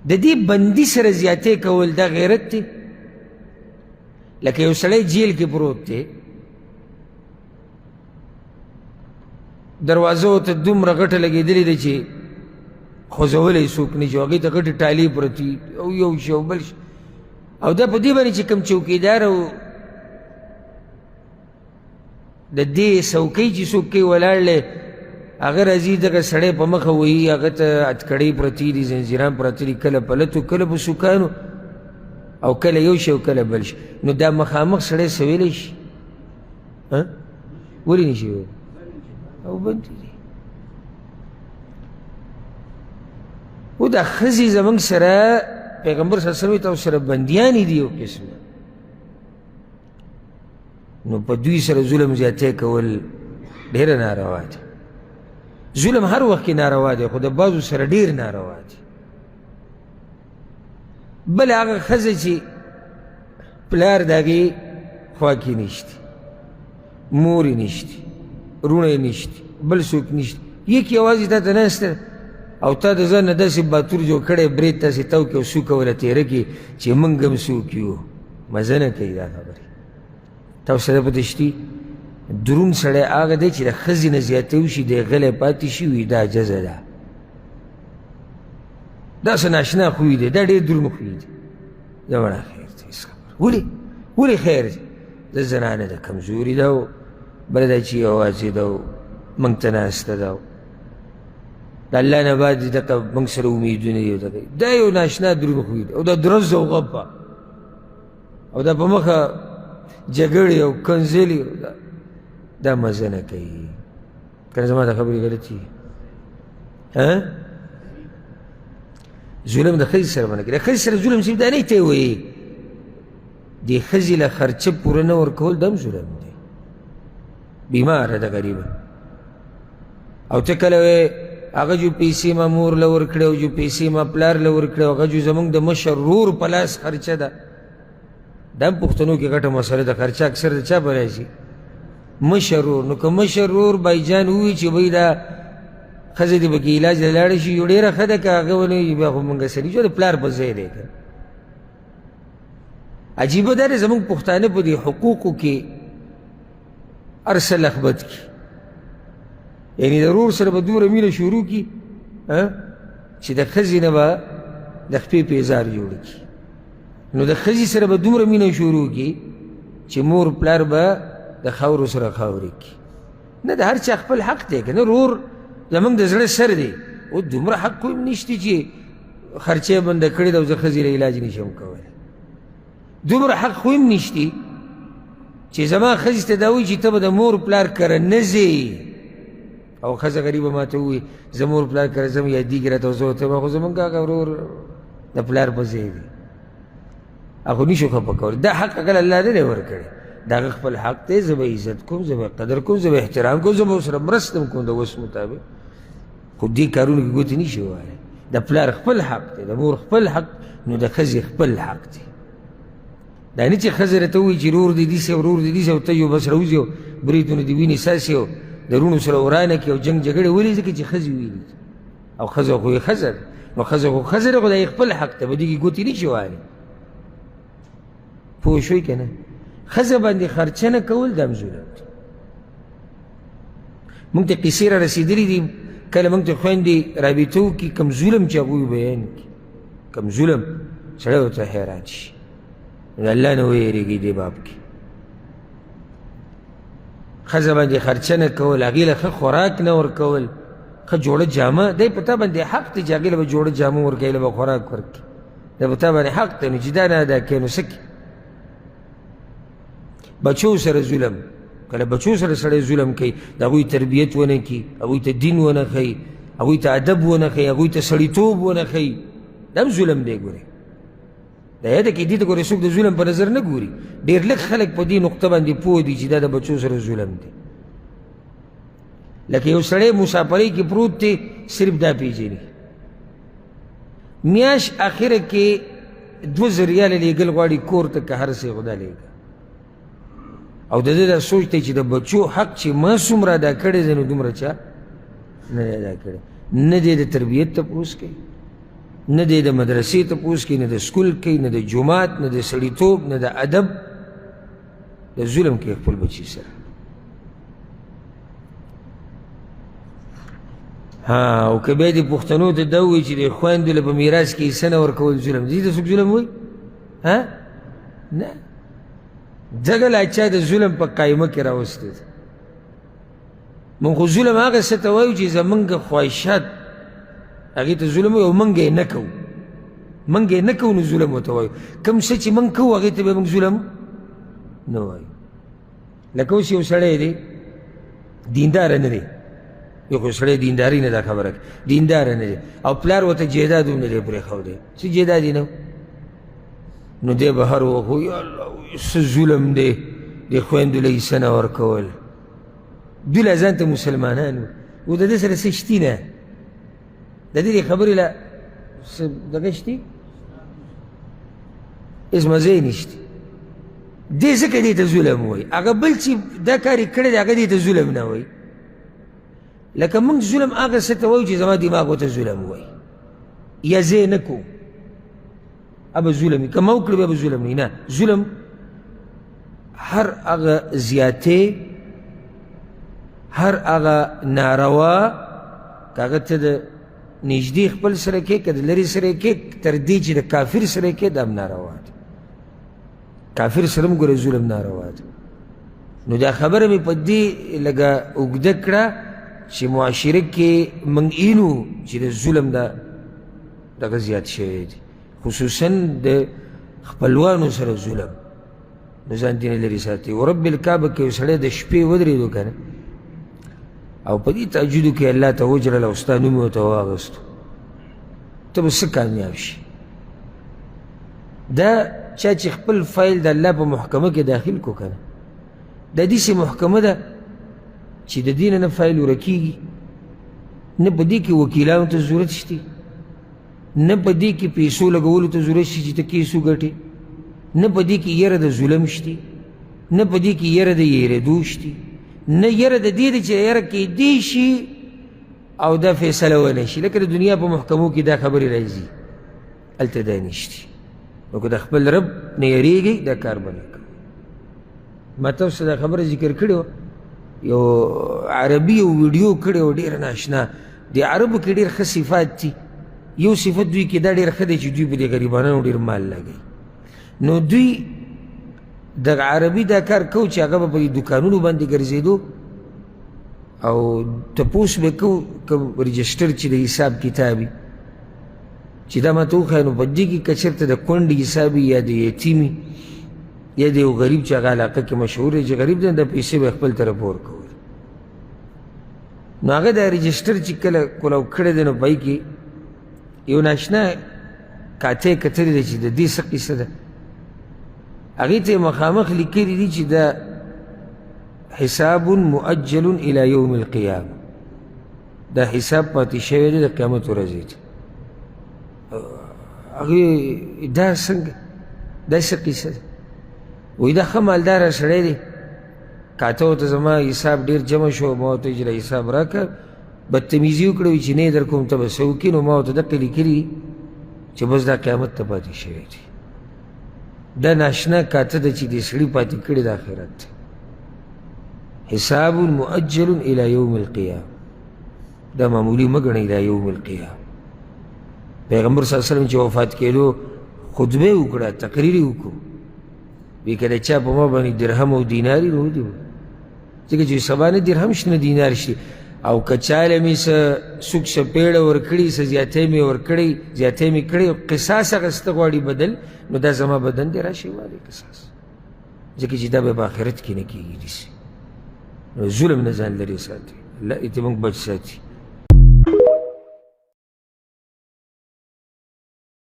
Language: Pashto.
د دې بندي سره زیاتې کول دا غیرت دی؟ لکه یو سړی جیل کې پروت دی، دروازو ته دومره غټه لګېدلې ده چې خوځولی څوک نه شي، هغې ته غټې ټالۍ پرتې او یو شي او بل شي، او دا په دې باندې چې کوم چوکیدار او د دې څوکۍ چې څوک کوي ولاړ دی، هغه راځي دغه سړی په مخه وهي، هغه ته اتکړۍ پرتې دي، زنځیران پراته دي، کله په لتو کله په سوکانو او کله یو شی او کله بل شي. نو دا مخامخ سړی څه ویلی شي؟ ولې نه شي ویلی؟ او بندي دي. و دا ښځې زموږ سره پیغمبر صلی الله علیه وسلم ته سره بندیانې دي یو قسمه، نو په دوی سره ظلم زیاتی کول ډېره ناروا ده. ظلم هر وخت کې ناروا دی، خو د بعضو سره ډېر ناروا دی. بل هغه ښځه چې پلار د هغې خوا کې نشته، مور یې نشته، رونه یې نشته، بل څوک نشته، یک یوازې تا ته ناسته او تا د ځان نه داسې باتور جوړ کړی برید تاسې تو کړي او څوکه وله تېره کړي چې موږ هم څوک یو. مزه نه کوي دا خبرې. تاسو سره پته شتي دروند سړی هغه دی چې د ښځې نه زیاتی وشي دی غلی پاتې شي وي، دا جزه ده. دا څه ناشنا خوی دی، دا ډېر دروند خوی دی. زمانه خیر دی هېڅ خبره. ولې خیر دی؟ د زنانه د کمزوري ده او بله دا چې یوازې ده او موږ ته ناسته ده، د الله نه بعد دغه موږ سره امیدونه دي. دا یو ناشنا دروند خوی دی، او دا درز او غپه او دا په مخه جګړې او کنځلې، دا مزه نه کوي. که نه زما دا خبرې غلطي ظلم د ښځې سره به نه کوي. د ښځې سره ظلم صرف دا نه ته یې وایي دې ښځې له خرچه پوره نه ورکول دا هم ظلم دی. بیماره ده غریبه، او ته کله وایې هغه جو پیسې ما مور له ورکړې او جو پیسې ما پلار له ورکړې او هغه جو زموږ د مشر ورور په لاس خرچه ده. دا هم پښتنو کې غټه مسله ده. خرچه اکثر د چا په راځي؟ مشر ورور. نو که مشر ورور بایجان ووایي چې بهی دا ښځه دې پکې علاج له لاړه شي یو ډېره ښه ده، که هغه ونه وي بیا خو مونږ سړي شو د پلار په ځای دی. که عجیبه دا دی زموږ پښتانه په دې حقوقو کې هر څه لخبط کي، یعنې د ورور سره به دومره مینه شروع کي چې د ښځې نه به د خپې پیزار جوړ کي، نو د ښځې سره به دومره مینه شروع کي چې مور پلار به د خاورو سره خاورې کي. نه د هر چا خپل حق دی، که نه ورور زموږ د زړه سر دی، او دومره حق خو هم نشته چې خرچه یې بنده کړې ده او زه ښځې له علاج نشم کولی. دومره حق خو هم نشته چې زما ښځې ته دا وایي چې ته به د مور پلار کره نه ځې، او ښځه غریبه ما ته ووایي زه مور پلار کره ځم یادېږي راته او زه ورته وایم خو زموږ هغه ورور د پلار په ځای دی، هغه نشو خفه کولی. دا حق هغه الله نه دی ورکړی، د هغه خپل حق دی. زه به عزت کوم، زه به قدر کوم، زه به احترام کوم، زه به ورسره مرسته هم کوم د وس مطابق، خو دې کارونو کې ګوتې نشي وهلی. د پلار خپل حق دی، د مور خپل حق، نو د ښځې خپل حق دی. دا نه چې ښځه راته ووایي چې رور دې داسې او رور دې داسې او ته یو بس راوځي او بریتونه دې وینې ساسې او د وروڼو سره ورانه کړي او جنګ جګړې ولې ځکه چې ښځې ویلي او ښځه خو یې ښځه ده، نو ښځه خو ښځه ده، خو دا یې خپل حق دی، په دې کې ګوتې نشي وهلی. پوه شوئ که نه؟ ښځه باندې خرچه نه کول دا هم ظلم دی. موږ ته قصې را رسېدلي دي، کله موږ ته خویندې رابطه وکړي کوم ظلم چې هغوی بیان کړي، کوم ظلم سړی ورته حیران شي. د الله نه ویېرېږي دې باب کې. ښځه باندې خرچه نه کول، هغې له ښه خوراک نه ورکول، ښه جوړه جامه، دی په تا باندې حق دی چې هغې له به جوړه جامه ورکړي، هغې له به خوراک ورکړي، دی په تا باندې حق دی. نو چې دا نه ادا کوې نو څه کړي؟ بچو سره ظلم، کله بچو سره سړی ظلم کوي، د هغوی تربیت ونه کړي، هغوی ته دین ونه ښیي، هغوی ته ادب ونه ښیي، هغوی ته سړیتوب ونه ښیي، دا هم ظلم دی. ګورې دا یاده کړي، دې ته ګورې څوک د ظلم په نظر نه ګوري. ډېر لږ خلک په دې نقطه باندې پوه دي چې دا د بچو سره ظلم دی. لکه یو سړی مسافرۍ کې پروت دی، صرف دا پیژني میاشت اخره کې 2000 ریاله لیږل غواړي کور ته، که هر څه خدا لیږه، او د دې دا سوچ دی چې د بچو حق چې ما څومره ادا کړی دی نو دومره چا نه دی ادا کړی. نه دی د تربیت تپوس کوي، نه دی د مدرسې تپوس کوي، نه د سکول کوي، نه د جومات، نه د سړیتوب، نه د ادب، د ظلم کوي خپل بچي سره. او که بیا دې پښتنو ته دا ووایي چې د خویندو له په میراث کې حصه نه ورکول ظلم دي، ته څوک ظلم وایي؟ نه، ځکه لا چا د ظلم په قایمه کې راوستی ده. مونږ خو ظلم هغه څه ته وایو چې زمونږ خواهشات هغې ته ظلم وایو او مونږ یې نه کوو. مونږ یې نه کوو نو ظلم ورته وایو. کوم څه چې مونږ کوو هغې ته به مونږ ظلم نه وایو. لکه اوس یو سړی دی دینداره نه دی، یو خو سړی دینداري نه دا خبره کوي، دینداره نه دی او پلار ورته جیداد هم نه دی پرېښودی، څه جیداد یې نه نو دی به هر وخت یا الله څه ظلم دی د خویندو له حصه نه ورکول. دوی لا ځان ته مسلمانان و د دې سره څه شتي نه، د دې خبرې له څه دغه شتي هېڅ مزه یې نشته. دې ځکه دې ته ظلم وایي، هغه بل چې دا کار یې کړی دی هغه دې ته ظلم نه وایي. لکه موږ ظلم هغه څه ته وایو چې زما دماغ ورته ظلم وایي، یا زه یې نه کوم ابه ظلم وي، که ما وکړي بیا به ظلم نه. نه، ظلم هر هغه زیاتې، هر هغه ناروا که هغه ته د نږدې خپل سره کې که د لرې سره یې کې تر دې چې د کافر سره یې کې دا هم ناروا ده. کافر سره هم ګوره ظلم ناروا ده. نو دا خبره مې په دې لږه اوږده کړه چې معاشره کې موږ اینو چې د ظلم دغه زیات شوی دی، خصوصا د خپلوانو سره ظلم، نو ځان دې نه لرې ساتي. ورب الکعبه کې یو سړی د شپې ودرېدو که نه او په دې تهجدو کې الله ته وجړل او ستا نوم یې ورته واغېستو، ته به څه کامیاب شي؟ دا چا چې خپل فایل د الله په محکمه کې داخل کو که نه، دا داسې محکمه ده چې د دې نه فایل ورکېږي، نه په دې کې وکیلانو ته ضرورت شته، نه په دې کې پیسو لګولو ته ضرورت شي چې ته کیس وګټې، نه په دې کې یره د ظلم شته، نه په دې کې یره د یېرېدو شته، نه یره د دې ده چې یره کیدی شي او دا فیصله ونه شي. لکه د دنیا په محکمو کې دا خبرې راځي، هلته دا نشته. نو که د خپل رب نه یېرېږئ دا کار به نه کوئ. ما تاسو دا خبره ذکر کړې وه، یو عربي یو ویډیو کړی و ډېر ناشنا. د عربو کې ډېر ښه صفات دي، یو صفت دوی کې دا ډېر ښه دی چې دوی به د غریبانو ډېر مال لګوي. نو دوی دغه عربي دا کار کو چې هغه به په دوکانونو باندې ګرځېدو او تپوس به کو کوم رجسټر چې د حساب کتابي چې دا ماته وښایه، نو په دې کې که چېرته د کونډې حساب یا د یتیمي یا د یو غریب چې هغه علاقه کې مشهور دی چې غریب دی، دا پیسې به خپل طرف ورکول. نو هغه دا رجسټر چې کله کولو کړی دی نو په کې یو ناشنا کاته یې کتلی دی چې د دې څه قصه ده. هغې ته یې مخامخ لیکلي دي چې دا حساب مؤجل الى یوم القیامه، دا حساب پاتې شوی دی د قیامت ورځې ته. هغې دا څنګه دا څه قصه ده؟ وایي دا ښه مالداره سړی دی، کاته ورته زما حساب ډېر جمع شو، ما ورته ویل حساب راکړه، بدتمیزي وکړه، وایي چې نه یې در کوم ته به څه وکړي. نو ما ورته دقې لیکلي چې بس دا قیامت ته پاتې شوی دی. دا ناشنا کاته ده چې دې سړي پاتې کړي د آخرت دی. حساب مؤجل الى یوم القیامه، دا معمولي مه ګڼئ الى یوم القیامه. پیغمبر صلی الله علیه وسلم چې وفات کېدو خطبه یې وکړه، تقریر یې وکړو، وی که د چا په ما باندې درهم او دینار یې نو ودېو، ځکه چې سبا نه درهم شته نه دینار شته. او که چاله مې څه څوک څه پیړه ورکړي، څه زیاتی مې ورکړی، زیاتی مې کړی، قصاص اخیسته غواړي بدل، نو دا زما بدن دی راشي والی قصاص، ځکه چې دا به په آخرت کې نه کېږي. نو ظلم نه ځان لرې ساتي، الله دې موږ بچ ساتي.